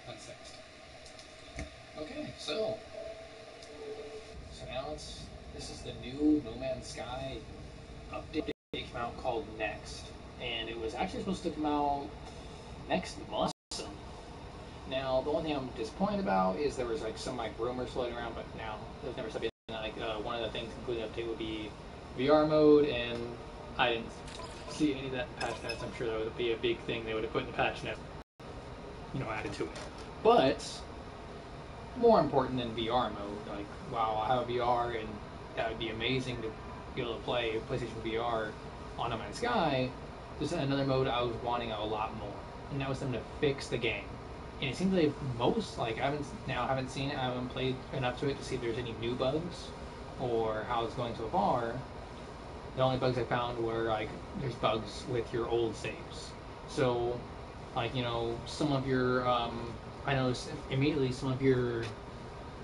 That's next. Okay, so now this is the new No Man's Sky update that came out called Next, and it was actually supposed to come out next month. Now, the only thing I'm disappointed about is there was like some like rumors floating around, but now there's never something like one of the things including the update would be VR mode, and I didn't see any of that in patch notes. I'm sure that would be a big thing they would have put in the patch notes, added to it. But more important than VR mode, like wow, I have a VR, and that would be amazing to be able to play PlayStation VR on No Man's Sky. There's another mode I was wanting a lot more, and that was them to fix the game. And it seems like most, like I haven't seen it, I haven't played enough to it to see if there's any new bugs or how it's going so far. The only bugs I found were like there's bugs with your old saves. So, like some of your I noticed immediately some of your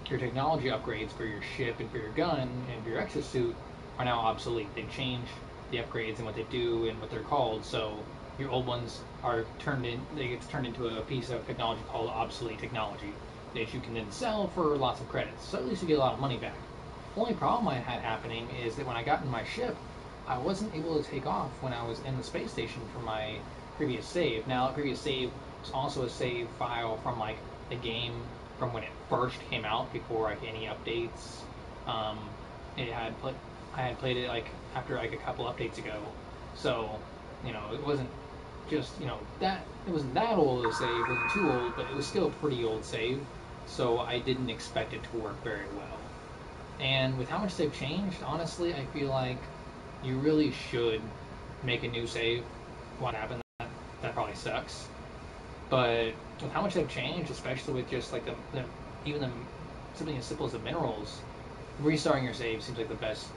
technology upgrades for your ship and for your gun and for your exosuit are now obsolete. They've changed the upgrades and what they do and what they're called. So your old ones are they get turned into a piece of technology called obsolete technology that you can then sell for lots of credits. So at least you get a lot of money back. The only problem I had happening is that when I got in my ship, I wasn't able to take off when I was in the space station for my previous save. Now, the previous save was also a save file from like the game from when it first came out before like any updates. I had played it like after like a couple updates ago, so it wasn't just that it wasn't that old a save, it wasn't too old, but it was still a pretty old save. So I didn't expect it to work very well. And with how much they've changed, honestly, I feel like you really should make a new save. What happened? That probably sucks. But with how much they've changed, especially with just like even something as simple as the minerals, restarting your save seems like the best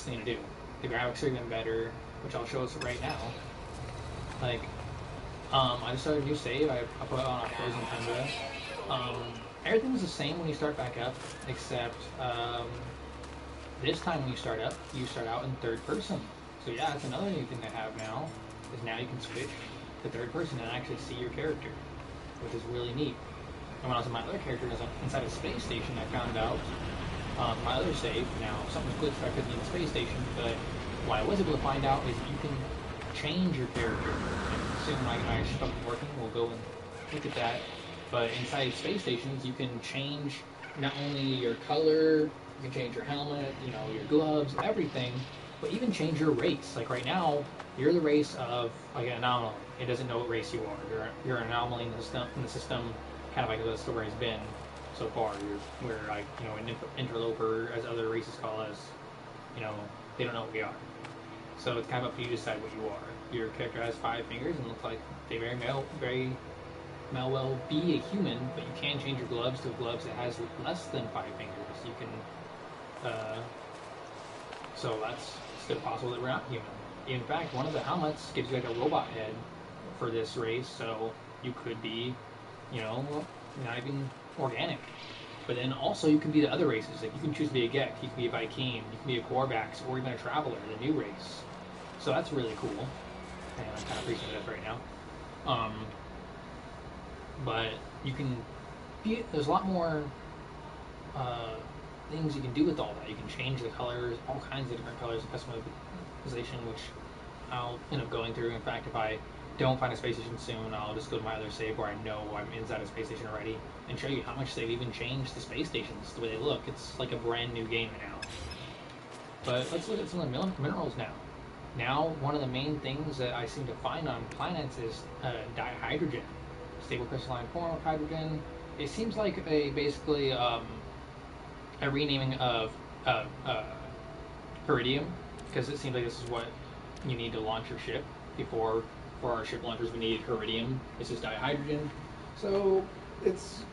thing to do. The graphics are even better, which I'll show us right now. Like, I just started a new save. I put it on a frozen tundra. Everything was the same when you start back up, except this time when you start out in third person. So yeah, that's another new thing they have now. Is now you can switch to third person and actually see your character, which is really neat. And when I was in my other character, inside a space station, I found out my other save. Now something's glitched, I couldn't use the space station, but what I was able to find out is you can change your character. And soon my ship up working, we'll go and look at that. But inside space stations, you can change not only your color, you can change your helmet, your gloves, everything, but even change your race. Like right now, you're the race of like an anomaly. It doesn't know what race you are. You're an anomaly in the system, kind of like the story has been so far. We're like an interloper, as other races call us. They don't know what we are. So it's kind of up to you to decide what you are. Your character has 5 fingers and looks like they very well be a human, but you can change your gloves to gloves that has less than 5 fingers. You can, so that's still possible that we're not human. In fact, one of the helmets gives you like a robot head for this race, so you could be, not even organic. But then also you can be the other races. Like you can choose to be a Gek, you can be a Vy'keen, you can be a Korvax, or even a Traveler, the new race. So that's really cool. And I'm kind of freaking it up right now. But you can there's a lot more things you can do with all that. You can change the colors, all kinds of different colors of customization, which I'll end up going through. In fact, if I don't find a space station soon, I'll just go to my other save where I know I'm inside a space station already and show you how much they've even changed the space stations, the way they look. It's like a brand new game now. But let's look at some of the minerals now. Now, one of the main things that I seem to find on planets is dihydrogen, stable crystalline form of hydrogen. It seems like basically a renaming of Iridium, because it seems like this is what you need to launch your ship. Before, for our ship launchers, we needed Iridium. This is dihydrogen. So it's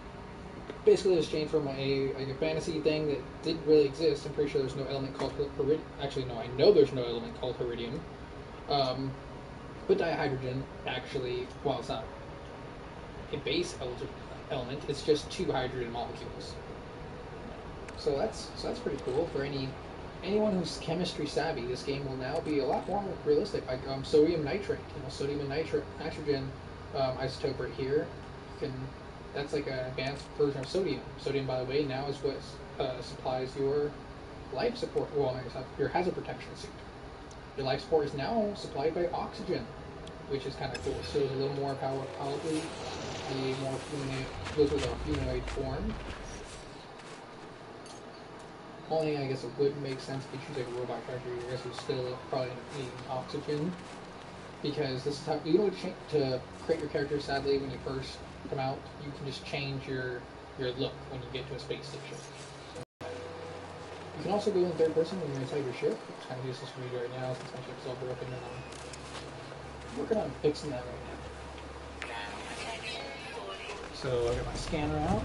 basically just changed from a fantasy thing that didn't really exist. I'm pretty sure there's no element called Iridium. Actually, no, I know there's no element called Iridium. But dihydrogen actually, while it's not a base element, it's just 2 hydrogen molecules. So that's pretty cool for anyone who's chemistry savvy. This game will now be a lot more realistic. Like sodium nitrate, sodium and nitrogen isotope right here. can. That's like an advanced version of sodium. Sodium, by the way, now is what supplies your life support. Well, your hazard protection suit. Your life support is now supplied by oxygen, which is kind of cool. So it's a little more probably a more goes with a humanoid form. Only I guess it would make sense if you choose like a robot character. I guess would still probably end up needing oxygen, because this is how you know to create your character. Sadly, when you first come out, you can just change your look when you get to a space station. You can also go in third person when you're inside your ship, which kind of useless for me right now since my ship's all broken and I'm working on fixing that right now. So I got my scanner out.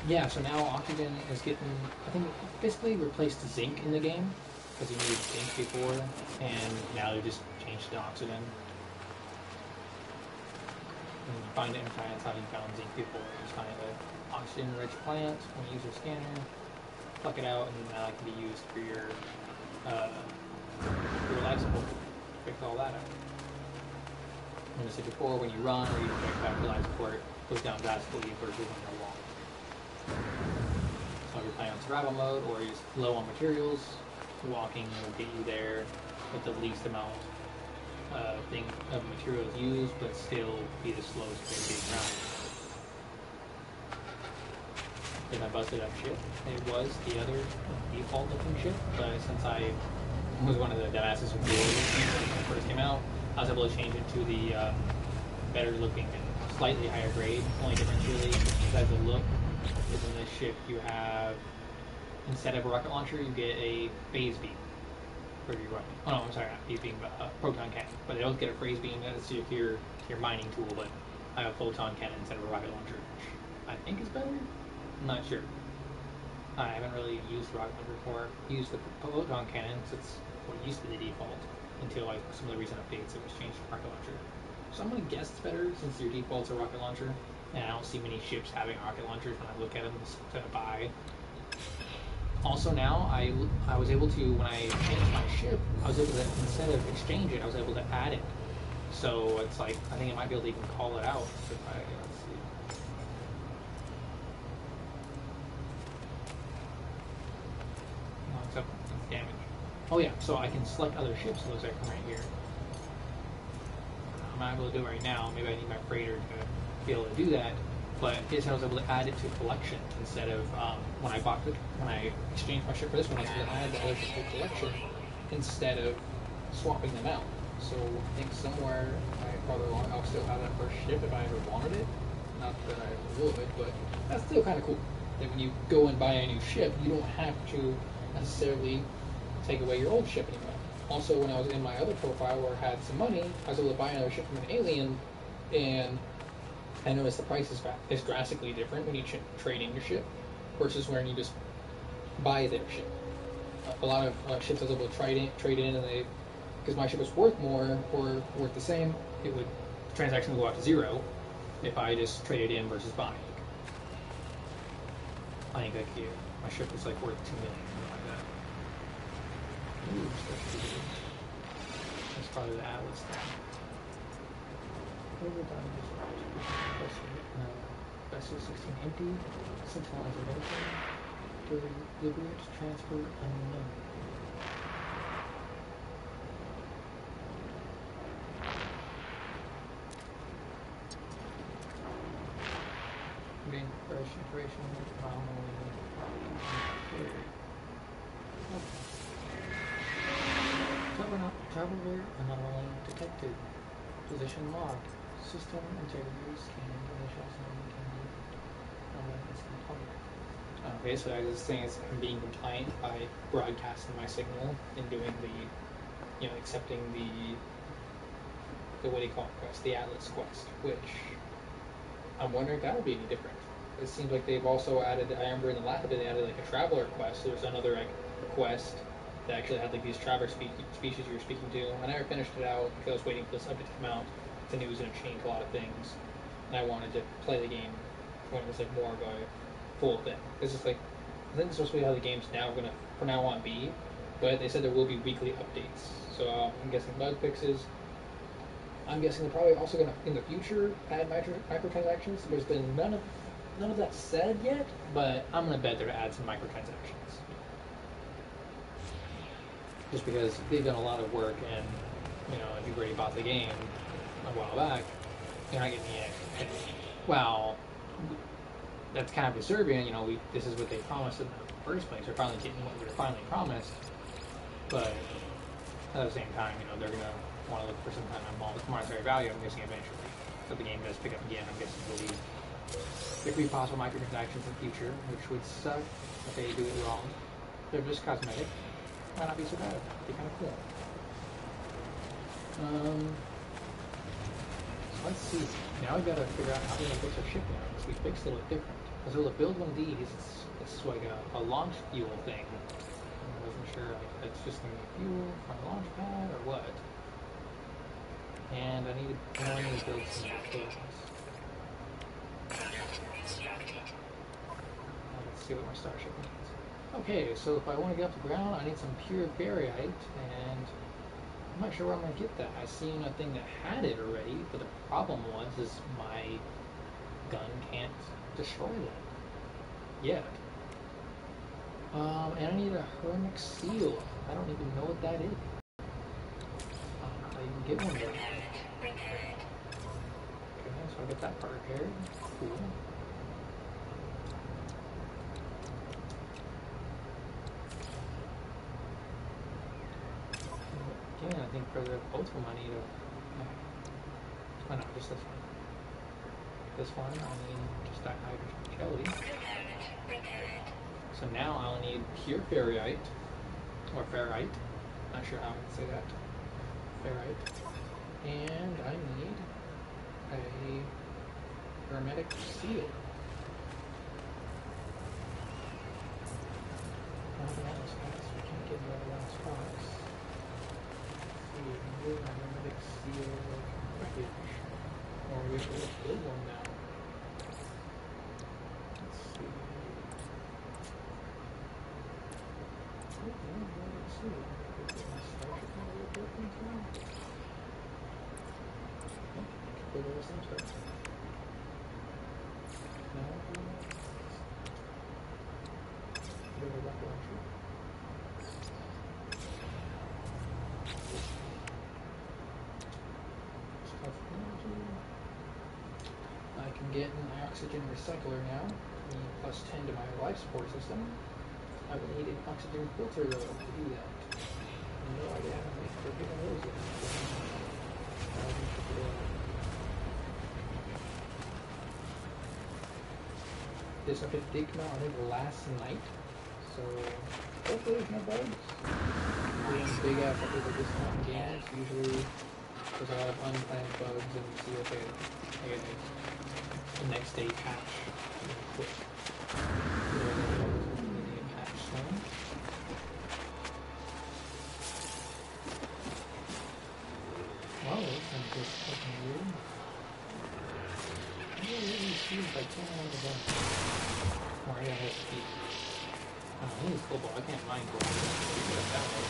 Yeah, so now oxygen is getting, I think, basically replaced zinc in the game, because you needed zinc before, and now they just changed to oxygen. And you find it in plants how you found zinc before. You just find an oxygen-rich plant when you use your scanner, pluck it out, and now it can be used for your life support. Fix all that out. And I said before, when you run or you break back your life support, it goes down drastically versus when you're walking. So if you're playing on survival mode or you're low on materials, walking will get you there with the least amount of materials used, but still be the slowest way to get around. Then I busted up ship. It was the other default looking ship, but since I was one of the dumbasses who did when it first came out, I was able to change it to the better looking and slightly higher grade. Only difference really besides the look is in this ship you have, instead of a rocket launcher, you get a phase beam for your weapon. Oh no, I'm sorry, not phase beam, but proton cannon. But they both get a phase beam that's your mining tool, but I have a photon cannon instead of a rocket launcher, which I think is better. I'm not sure. I haven't really used the rocket launcher before. Used the photon cannon since it's what used to be the default until like some of the recent updates it was changed to rocket launcher. So I'm gonna guess it's better since your default's a rocket launcher, and I don't see many ships having rocket launchers when I look at them to buy. Also now, I was able to, when I changed my ship, I was able to, instead of exchange it, I was able to add it. So it's like, I think I might be able to even call it out. So if let's see. No, except it's damage. Oh yeah, so I can select other ships, it looks like from right here. I'm not able to do it right now. Maybe I need my freighter to be able to do that. But this, I was able to add it to collection instead of when I exchanged my ship for this one, I was able to add the other ship to collection instead of swapping them out. So I think somewhere I'll still have that first ship if I ever wanted it. Not that I would, but that's still kind of cool. That when you go and buy a new ship, you don't have to necessarily take away your old ship anymore. Also, when I was in my other profile where I had some money, I was able to buy another ship from an alien, and I noticed the price is drastically different when you trade in your ship versus when you just buy their ship. A lot of ships I was able to trade in, and they, because my ship was worth more or worth the same, the transaction would go out to zero if I just traded in versus buying. I think like here, my ship was like worth $2 million, something like that. Ooh, that's probably the Atlas thing. Vessel 16 empty, Sentinel information, deliberate transfer unknown. Main fresh iteration, Traveler anomaly detected. Position locked. System integrity scanned. Okay, so I was saying I'm being compliant by broadcasting my signal and doing the, accepting the what do you call it quest, the Atlas quest, which I'm wondering if that would be any different. It seems like they've also added, I remember in the last bit they added like a traveler quest. So there's another like quest that actually had like these traveler species you were speaking to. I never finished it out because I was waiting for this update to come out. The news going to change a lot of things, and I wanted to play the game when it was like more of a full thing. It's just like, I think it's supposed to be how the game's now going to from now on be, but they said there will be weekly updates. So I'm guessing bug fixes, I'm guessing they're probably also going to, in the future, add microtransactions. There's been none of that said yet, but I'm gonna bet they're gonna add some microtransactions. Just because they've done a lot of work, and if you've already bought the game a while back, you're not getting any extra pay. Well, that's kind of disturbing. This is what they promised in the first place. They're finally getting what we were finally promised, but at the same time, they're gonna want to look for some kind of monetary value. I'm guessing eventually, so the game does pick up again. I'm guessing there could be possible microtransactions in the future, which would suck if they do it wrong. They're just cosmetic. Might not be so bad. It'd be kind of cool. So let's see. Now we've got to figure out how we're going to fix our ship now, because we fixed it a little different. Because we'll build one of these. It's like a launch fuel thing. I wasn't sure if it's just going to be fuel from a launch pad or what. And I need to build some things. Let's see what my starship needs. Okay, so if I want to get off the ground, I need some pure barite, and I'm not sure where I'm going to get that. I seen a thing that had it already, but the problem is my gun can't destroy that yet. And I need a hermit seal. I don't even know what that is. I can get one there. Okay, so I get that part repaired. Cool. Again, I think for both of them I need oh no, just this one. This one, I need just that hydrogen jelly. So now I'll need pure ferrite, or ferrite. Not sure how I would say that. Ferrite. And I need a hermetic seal. Nothing else, guys. We can't get another last box. Let's see, a hermetic seal wreckage. Or we should just build one now. Let's see. Let's see. Build all the same stuff. Now, build a rocket launcher. Stuff energy. I can get an oxygen recycler now. Plus 10 to my life support system. I would need an oxygen filter though to do that. No idea how to make one of those yet. This update did come out, I think, last night. So hopefully there's no bugs. Being big ass updates like this time in games, usually there's a lot of unplanned bugs, and you see, okay, I get the next day patch really quick. Patch soon. Wow, this one's just fucking weird. I don't really see if I can't remember that. Or I gotta speed. Oh, I need cobalt. I can't mine cobalt. We put it that way.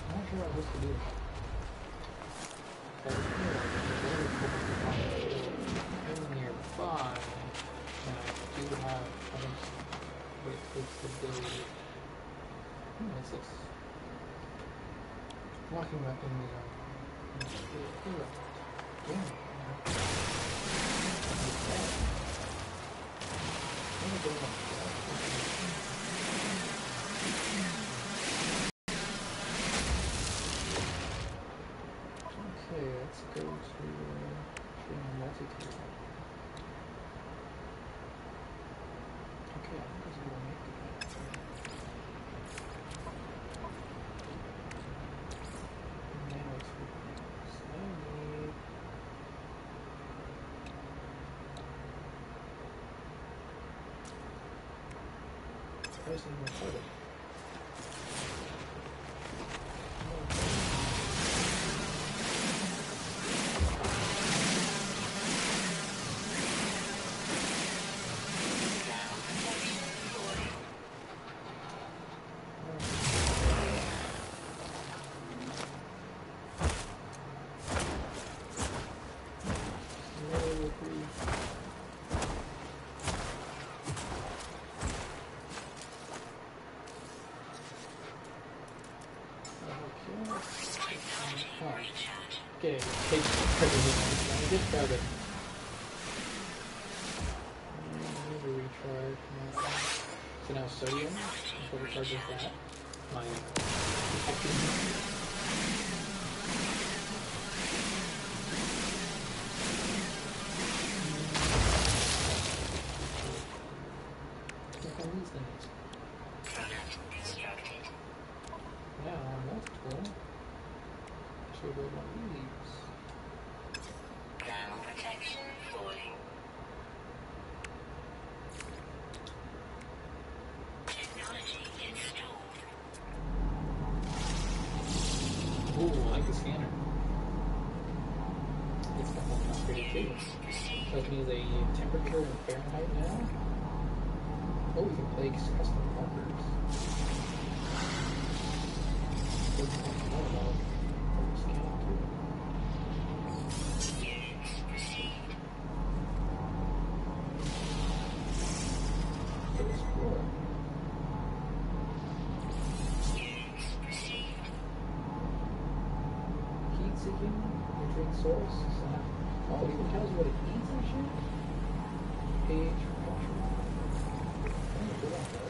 I'm not sure what I'm supposed to do. Nearby, and I do have, I think, what it takes to build. What's this? Walking weapon, yeah. Okay, let's go to multi-tool. Okay, I think this is going to make it. Now it's slowly. Pressing recorded. Okay, take everything. Get started. And the recharge. So now sodium. So recharges that. My protected. Yeah, that's cool. Should go my leaves. Thermal protection falling. Technology installed. Ooh, I like the scanner. It's got one upgraded too. Tells me the temperature in Fahrenheit now. Oh, we can play custom markers. What's going on about the scanning too? Units received. So explore. Units received. Heat seeking, nutrient source. Oh, it even tells you what it eats and shit. Page, pressure. Oh, good on that.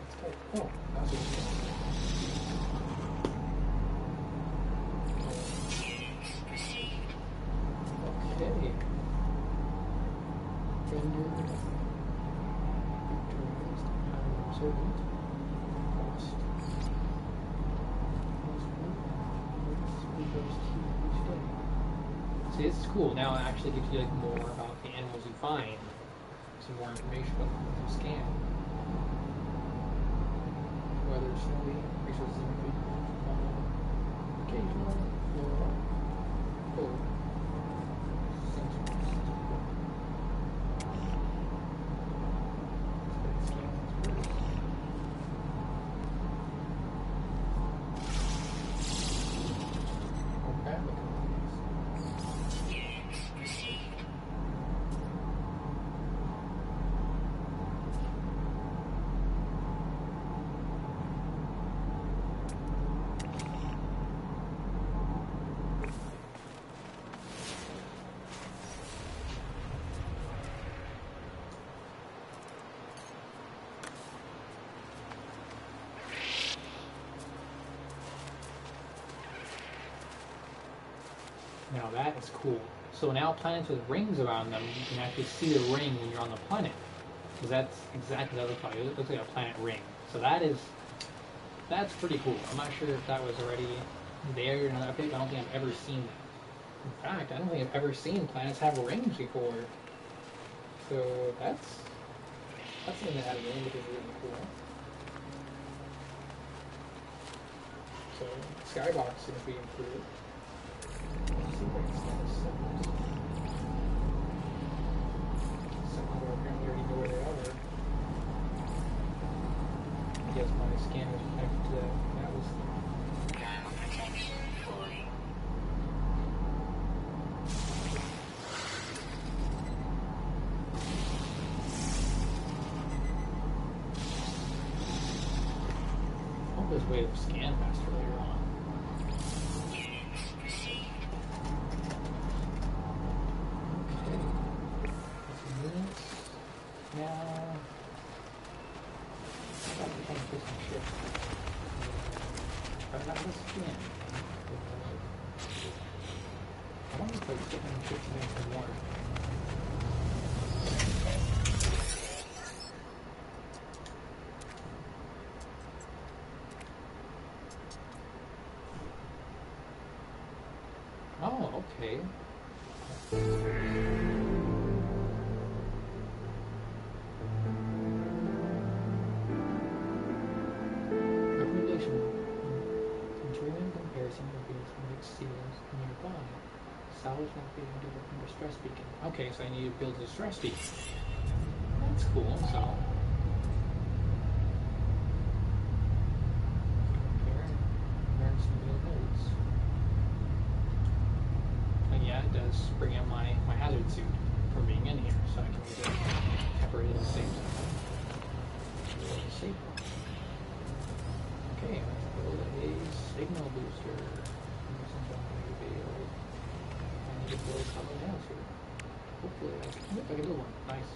Let's go. Oh, that's what it is. Units received. Okay. Render. Victorized. Observant. Lost. See, this is cool. Now it actually gives you like more about the animals you find. Some more information about the scan. Weather snowy, resources include occasional flora. Oh. Sensors. Let's scan this first. Okay, look at these. Units received. Now that is cool. So now planets with rings around them, you can actually see the ring when you're on the planet. Because that's exactly what it looks like. It looks like a planet ring. So that's pretty cool. I'm not sure if that was already there in another update, but I don't think I've ever seen that. In fact, I don't think I've ever seen planets have rings before. So that's something that added in, which is really cool. So skybox seems to be improved. Let's see if I can scan this sentence. Somehow apparently already know where they are. I guess my scan was connected to that was Thermal protection falling. oh, there's a way to scan faster later on. Units received. Okay. Units. Now I got to try to do some shit. Try not to scan. I wonder if like different shit's making more. Oh, okay. Recommendation. Contrarian comparison of these mixed seals nearby. Salvage not being delivered from distress beacon. Okay, so I need to build a distress beacon. That's cool, so. Compare and learn some new notes. And yeah, it does bring out my hazard suit from being in here, so I can use it temporarily at the same time. Disable. Okay, let's build a signal booster. I need to build something else here. Hopefully I can build one. Nice.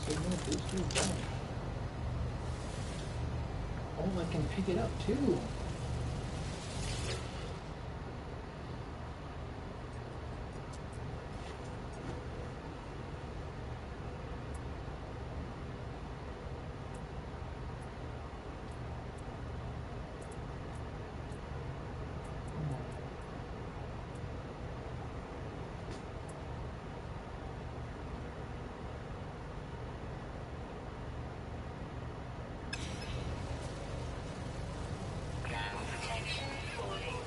Signal booster done. Oh, I can pick it up too. Ground protection falling.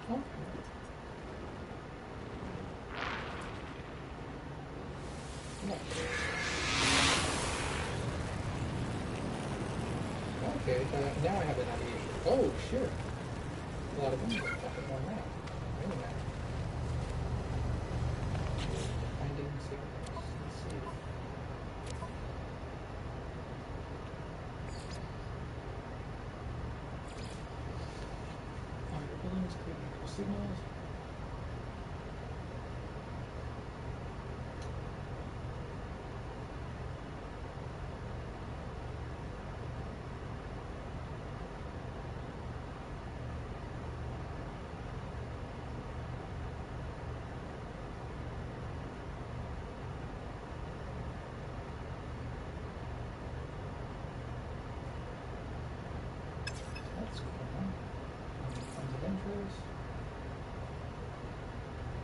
Oh. Okay, now I have an idea. Oh, sure. A lot of them are talking more now. Wait a minute. Finding signals. Let's see. Your buildings create equal signals. That's cool, huh? Points of interest.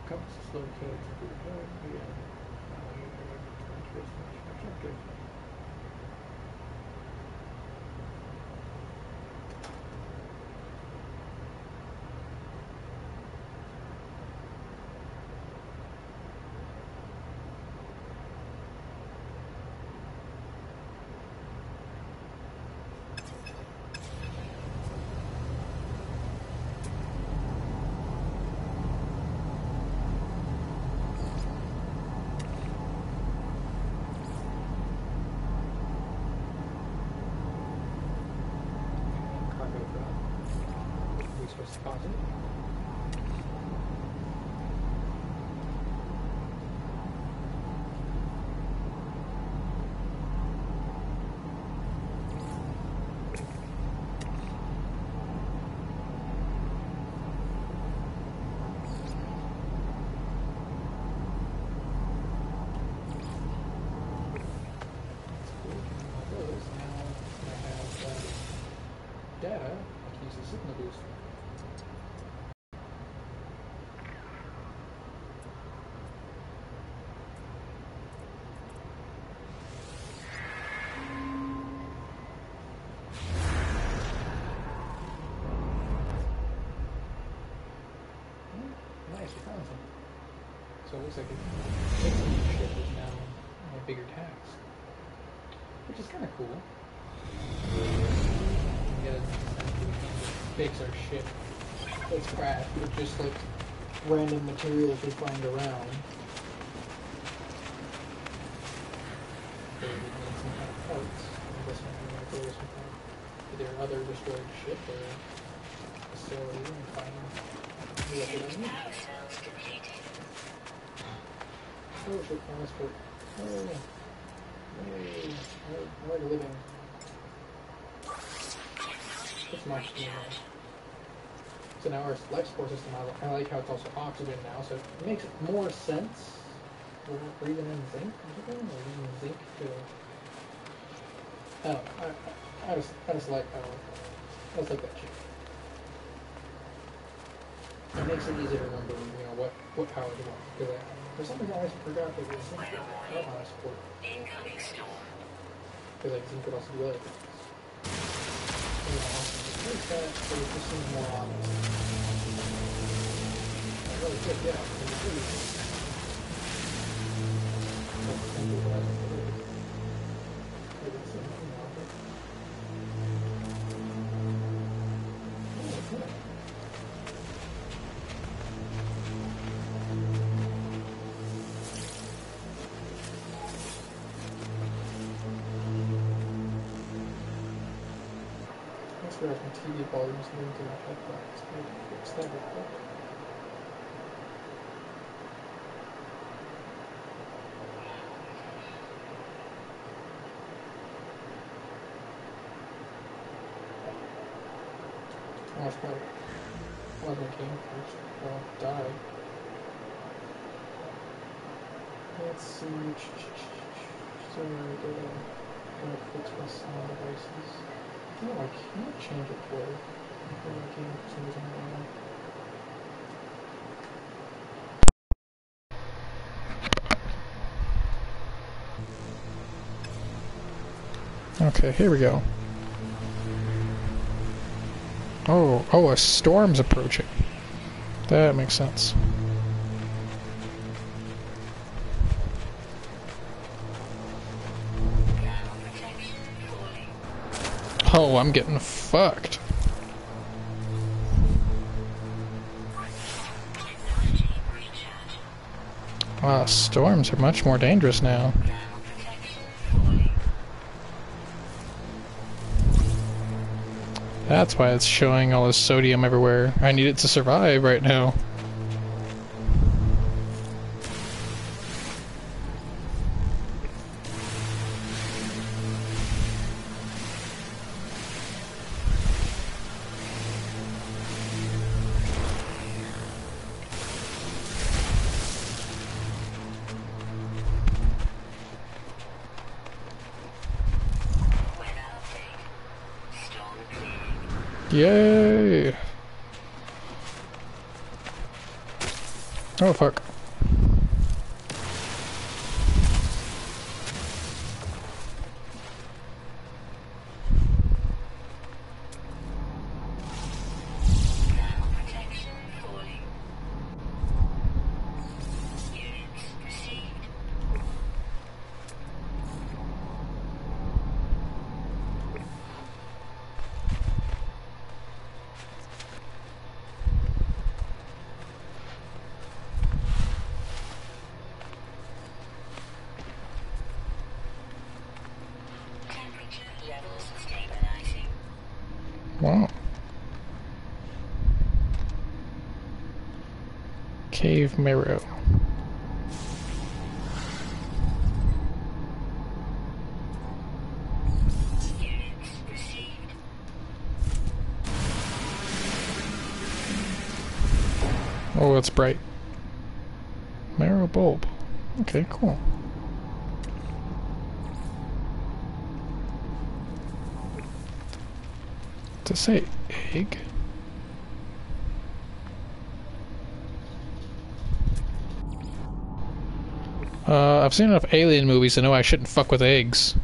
Compass is located to the head via objective. Cargo drop. Resource deposit. Data, I can use the signal booster. Nice, we found some. So it looks like fixing the ship is now a bigger task, which is kind of cool. We gotta fix our ship that's crashed with just like random materials we find around. So we need some kind of parts. I guess we're gonna go to some kind of either other destroyed ship or facility and find what we need. Power cells depleted. Oh, ship transport. Oh, hey, I like living. It's much more. So now our life support system, I like how it's also oxygen now, so it makes more sense. We're breathing in zinc or something, or using zinc to. I don't know. I just like I just like that shit. It makes it easy to remember, what power to want. Because for some reason I always forgot that it was zinc that I support. Incoming storm. Because like zinc could also do other things. Like that, but it just seems more obvious. Like, really good, yeah. It's really good. transfer from TV volumes into the headphones. I need to fix that real quick. Oh, it's probably one of the game first. Well, died. Let's see. So I gotta fix my sound devices. Oh, I can't change it for my game for some reason. Okay, here we go. Oh, a storm's approaching. That makes sense. Oh, I'm getting fucked. Wow, storms are much more dangerous now. That's why it's showing all this sodium everywhere. I need it to survive right now. Yay! Oh fuck. Wow. Cave Marrow. Oh, it's bright. Marrow bulb. Okay, cool. To say egg? I've seen enough alien movies to know I shouldn't fuck with eggs.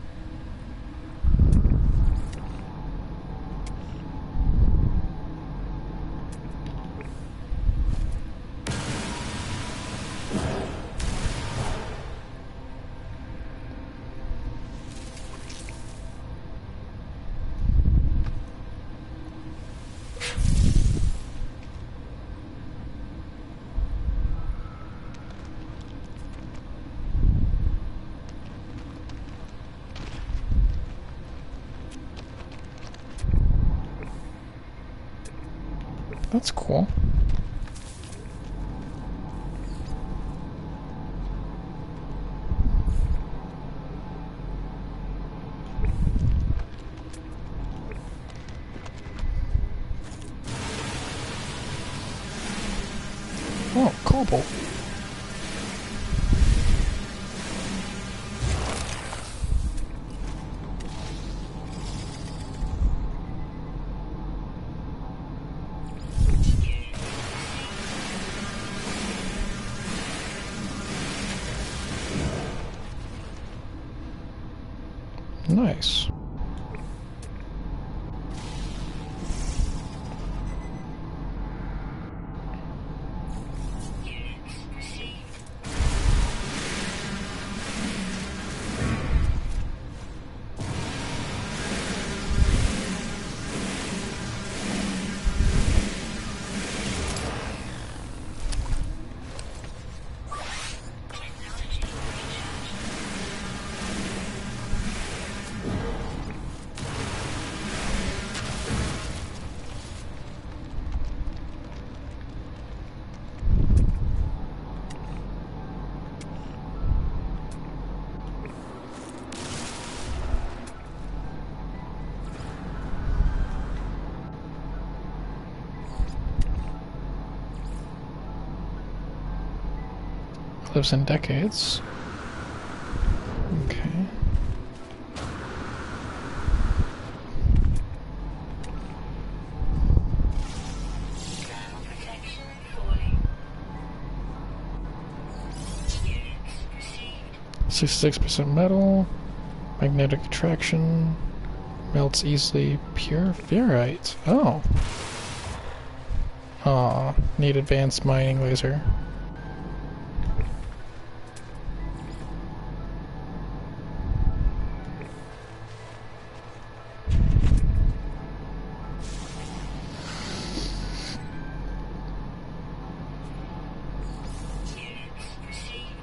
That's cool. Oh, cobble. Nice. lives in decades. Okay. Ground protection falling. Units received. 66% metal. Magnetic attraction. Melts easily. Pure ferrite. Oh. Aw. Need advanced mining laser. Units received.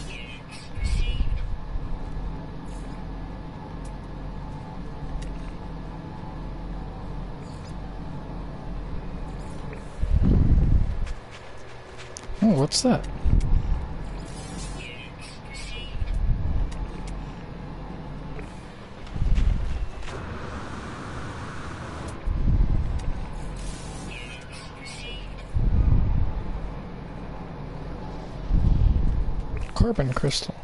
Units received. Oh, what's that? Units received. Units received. Carbon crystal.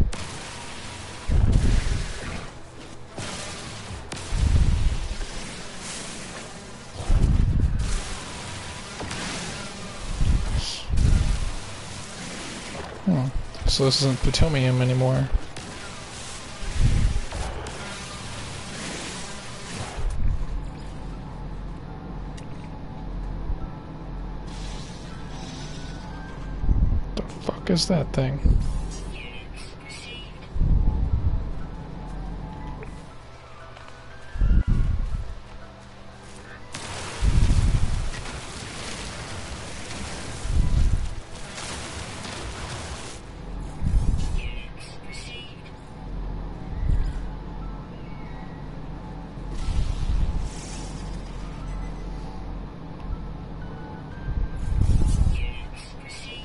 So this isn't plutonium anymore. The fuck is that thing? Units received. Units received. Units received.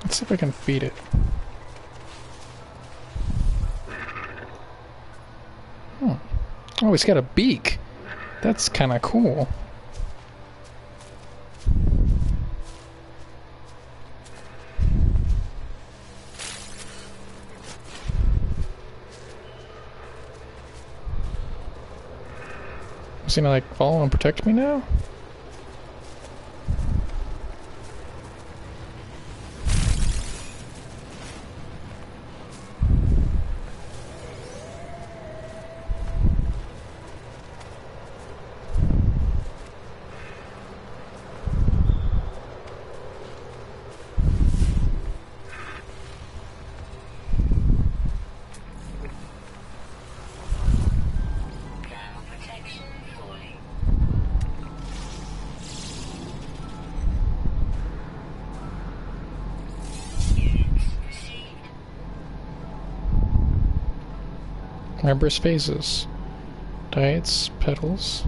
Let's see if I can feed it. Oh, it's got a beak. That's kind of cool. Is he gonna like follow and protect me now? Ground protection falling. Units received. Remembers phases. Diets, petals.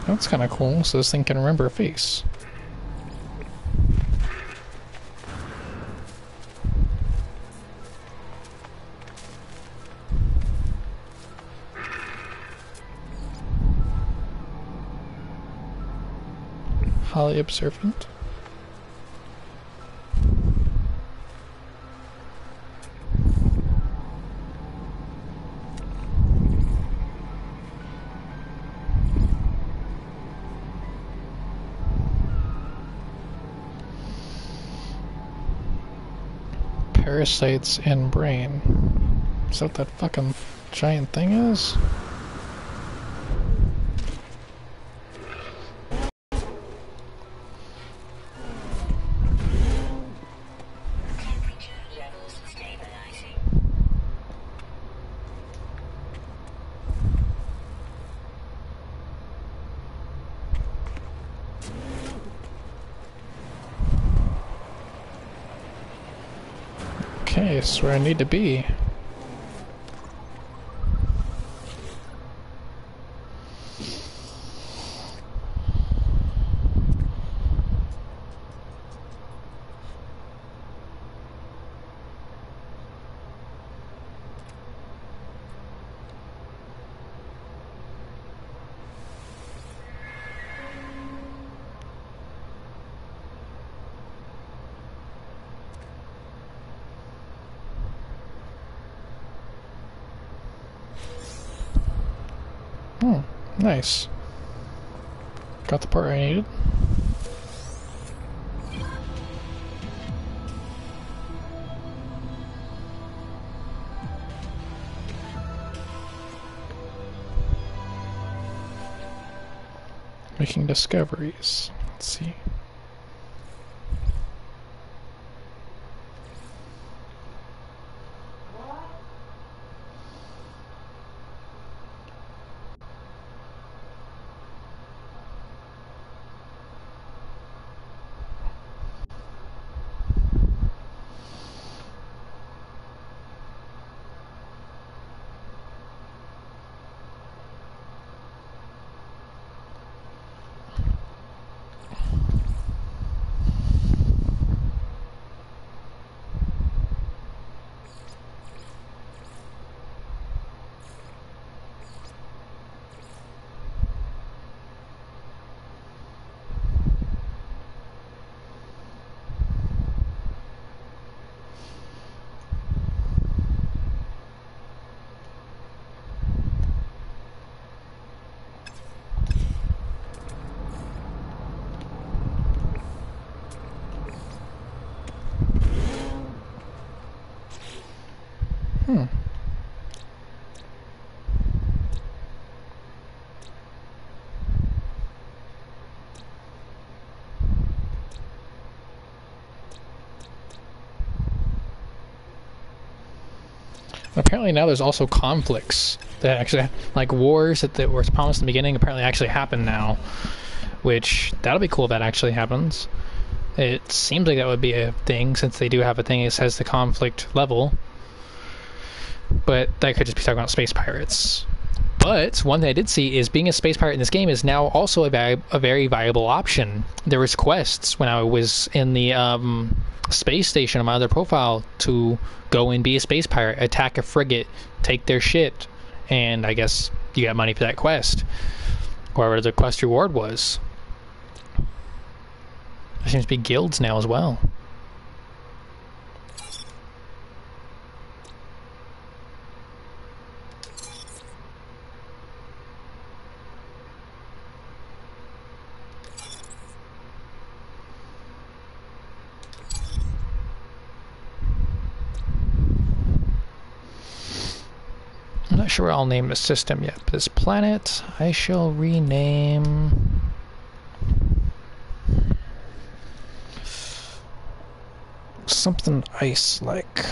That's kind of cool, so this thing can remember a face. Highly observant. Parasites in brain. Is that what that fucking giant thing is? Temperature levels stabilizing. Okay, it's where I need to be. Nice. Got the part I needed. Making discoveries. Let's see. Apparently now there's also conflicts that actually, like wars that were promised in the beginning, apparently actually happen now. Which, that'll be cool if that actually happens. It seems like that would be a thing, since they do have a thing that says the conflict level. But that could just be talking about space pirates. But one thing I did see is being a space pirate in this game is now also a very viable option. There was quests when I was in the space station on my other profile to go and be a space pirate, attack a frigate, take their shit, and I guess you got money for that quest. Whatever the quest reward was. There seems to be guilds now as well. I'm not sure what I'll name the system yet, but this planet I shall rename something ice-like.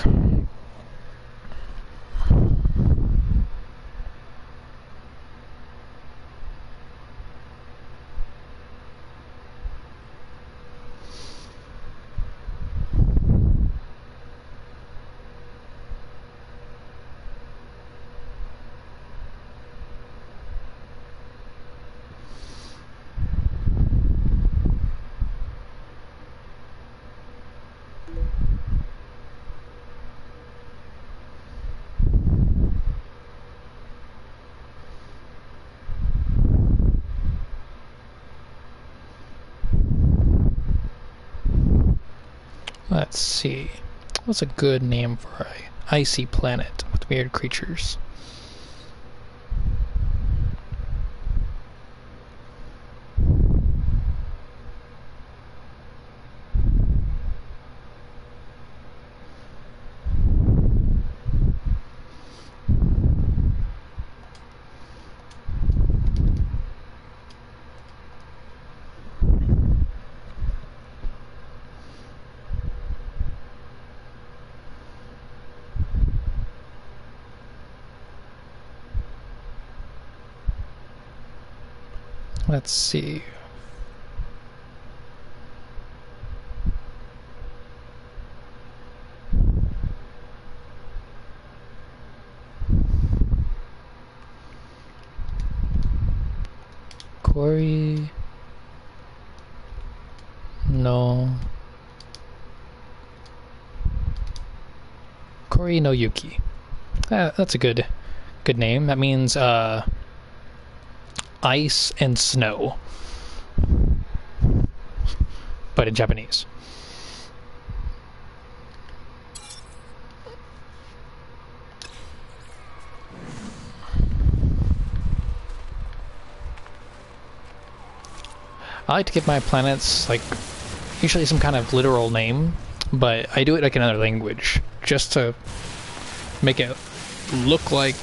Let's see. What's a good name for an icy planet with weird creatures? Let's see. Kori. No. Kori no Yuki. That's a good name. That means ice and snow, but in Japanese. I like to give my planets like usually some kind of literal name, but I do it like another language just to make it look like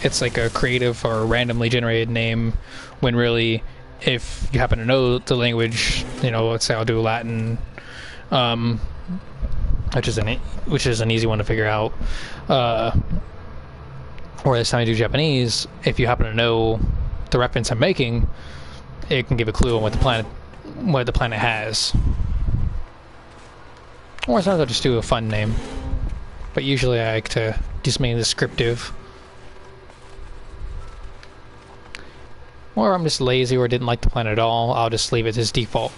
it's like a creative or randomly generated name, when really, if you happen to know the language, you know, let's say I'll do Latin, which is an easy one to figure out, or this time I do Japanese, if you happen to know the reference I'm making, it can give a clue on what the planet has. Or sometimes I'll just do a fun name, but usually I like to do something descriptive. Or I'm just lazy or didn't like the planet at all, I'll just leave it as default.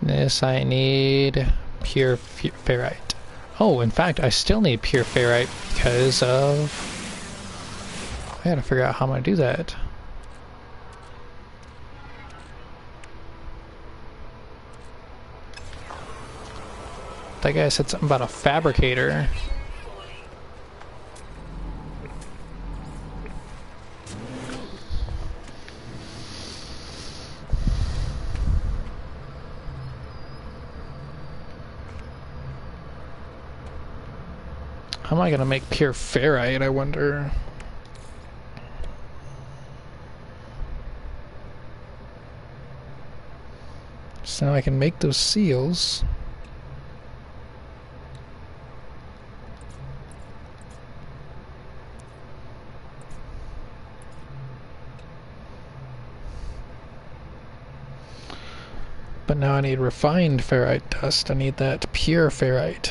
This I need pure ferrite. Oh, in fact, I still need pure ferrite because of... I gotta figure out how I'm gonna do that. That guy said something about a fabricator. How am I gonna make pure ferrite, I wonder? So now I can make those seals. But now I need refined ferrite dust. I need that pure ferrite.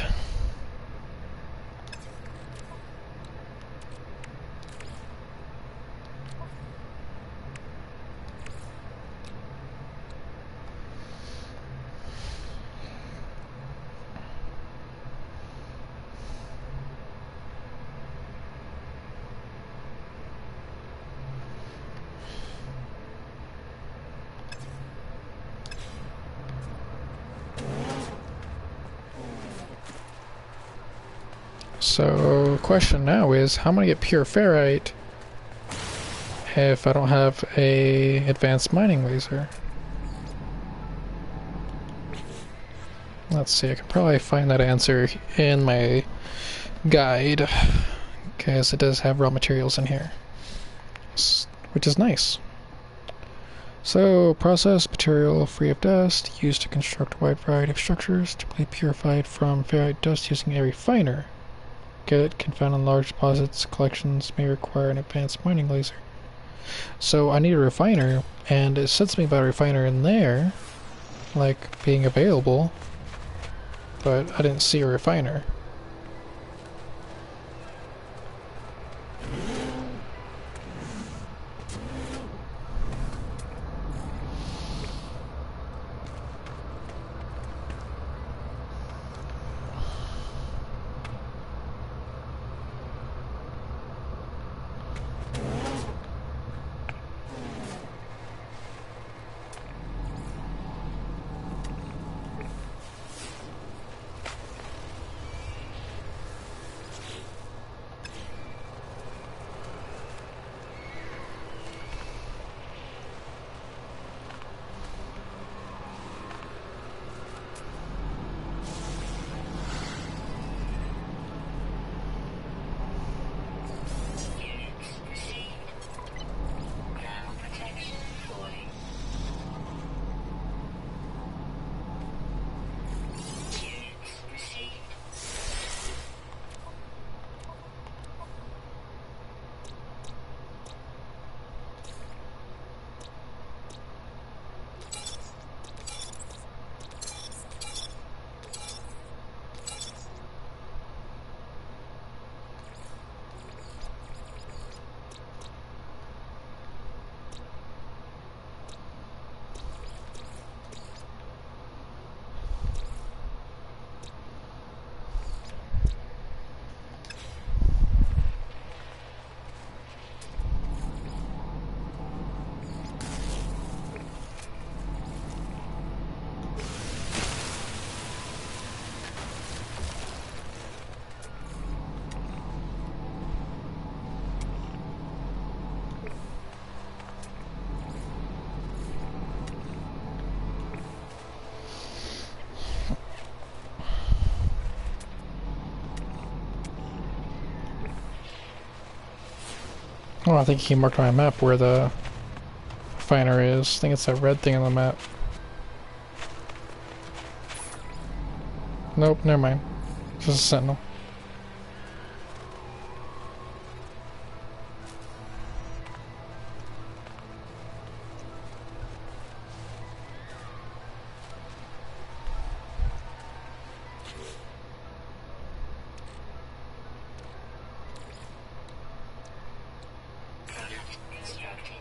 So, question now is, how am I gonna get pure ferrite if I don't have a advanced mining laser? Let's see, I can probably find that answer in my guide, because it does have raw materials in here, which is nice. So, process material free of dust, used to construct a wide variety of structures, typically purified from ferrite dust using a refiner. Get it, can found in large deposits, collections may require an advanced mining laser. So I need a refiner, and it said something about a refiner in there, like being available, but I didn't see a refiner. Oh, I think he marked on my map where the finder is. I think it's that red thing on the map. Nope, never mind. It's just a sentinel. Product constructed.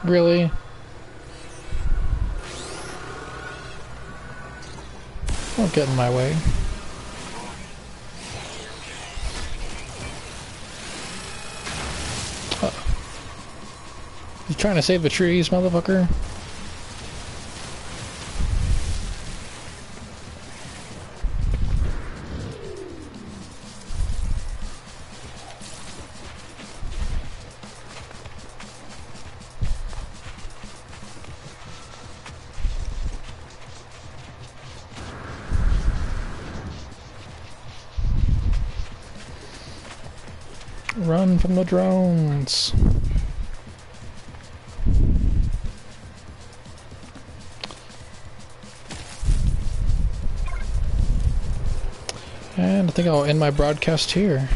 Really? Don't get in my way. You trying to save the trees, motherfucker? Run from the drones. And I think I'll end my broadcast here.